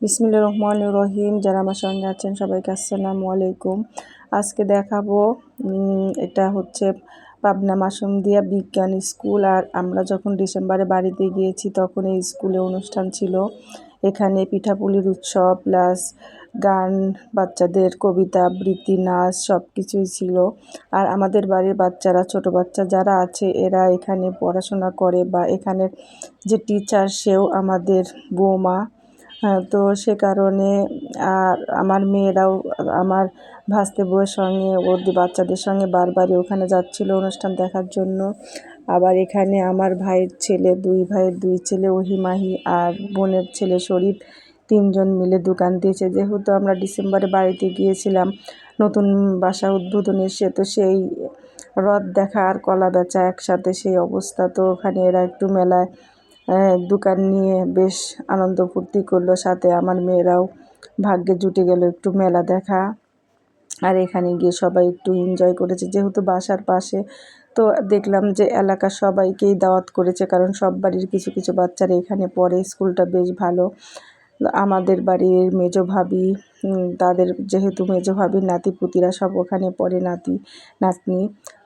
বিসমিল্লাহির রহমানির রহিম। যারা আমার সঙ্গে আছেন সবাইকে আসসালামু আলাইকুম। আজকে দেখাবো এটা হচ্ছে পাবনা মাসুমদিয়া বিজ্ঞান স্কুল। আর আমরা যখন ডিসেম্বরে বাড়িতে গিয়েছি তখন এই স্কুলে অনুষ্ঠান ছিল। এখানে পিঠাপুলির উৎসব প্লাস গান, বাচ্চাদের কবিতা আবৃত্তি, নাচ সব কিছুই ছিল। আর আমাদের বাড়ির বাচ্চারা, ছোট বাচ্চা যারা আছে এরা এখানে পড়াশোনা করে, বা এখানের যে টিচার সেও আমাদের বৌমা। তো সে কারণে আর আমার মেয়েরাও আমার ভাস্তে বউয়ের সঙ্গে ওদের বাচ্চাদের সঙ্গে বারবারই ওখানে যাচ্ছিল অনুষ্ঠান দেখার জন্য। আবার এখানে আমার ভাইয়ের ছেলে, দুই ভাইয়ের দুই ছেলে, ওহিমাহি আর বোনের ছেলে শরীফ, তিনজন মিলে দোকান দিয়েছে। যেহেতু আমরা ডিসেম্বরে বাড়িতে গিয়েছিলাম নতুন বাসা উদ্বোধনের, তো সেই রথ দেখা আর কলা বেচা একসাথে, সেই অবস্থা। তো ওখানে এরা একটু মেলায় দোকান নিয়ে বেশ আনন্দ ফুর্তি করলো, সাথে আমার মেয়েরাও ভাগ্যে জুটে গেল একটু মেলা দেখা। আর এখানে গিয়ে সবাই একটু এনজয় করেছে, যেহেতু বাসার পাশে। তো দেখলাম যে এলাকার সবাইকেই দাওয়াত করেছে, কারণ সব বাড়ির কিছু কিছু বাচ্চারা এখানে পড়ে। স্কুলটা বেশ ভালো। আমাদের বাড়ির মেজো ভাবি, তাদের যেহেতু মেজো ভাবির নাতিপুতিরা সব ওখানে পড়ে, নাতি নাতনি,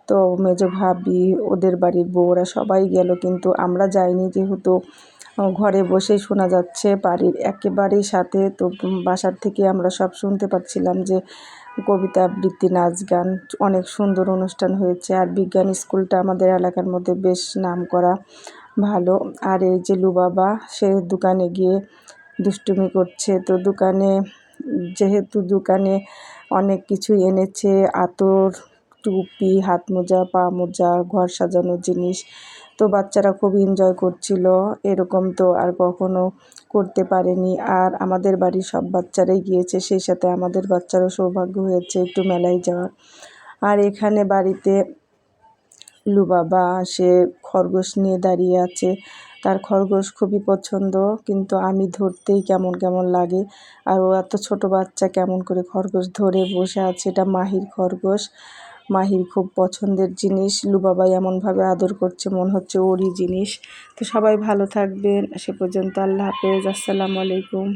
তো মেজো ভাবি ওদের বাড়ির বউরা সবাই গেল, কিন্তু আমরা যাইনি। যেহেতু ঘরে বসেই শোনা যাচ্ছে বাড়ির একেবারেই সাথে, তো বাসার থেকে আমরা সব শুনতে পাচ্ছিলাম যে কবিতা আবৃত্তি, নাচ গান, অনেক সুন্দর অনুষ্ঠান হয়েছে। আর বিজ্ঞান স্কুলটা আমাদের এলাকার মধ্যে বেশ নাম করা, ভালো। আর এই যে লুবাবা, সে দোকানে গিয়ে দুষ্টুমি করছে। তো যেহেতু দোকানে অনেক কিছু এনেছে, আতর, টুপি, হাত মোজা, পা মোজা, ঘর সাজানোর জিনিস। তো বাচ্চারা খুব এনজয় করছিল, এরকম তো আর কখনো করতে পারেনি। আর আমাদের বাড়ির সব বাচ্চারাই গিয়েছে, সেই সাথে আমাদের বাচ্চারও সৌভাগ্য হয়েছে একটু মেলায় যাওয়ার। আর এখানে বাড়িতে লুবাবা সে খরগোশ নিয়ে দাঁড়িয়ে আছে। তার খরগোশ খুবই পছন্দ, কিন্তু আমি ধরতেই কেমন কেমন লাগে। আর ও এত ছোট বাচ্চা কেমন করে খরগোশ ধরে বসে আছে। এটা মাহির খরগোশ, মাহির খুব পছন্দের জিনিস। লুবাবা এমনভাবে আদর করছে মনে হচ্ছে ওরই জিনিস। তো সবাই ভালো থাকবেন, সে পর্যন্ত আল্লাহ হাফেজ, আসসালামু আলাইকুম।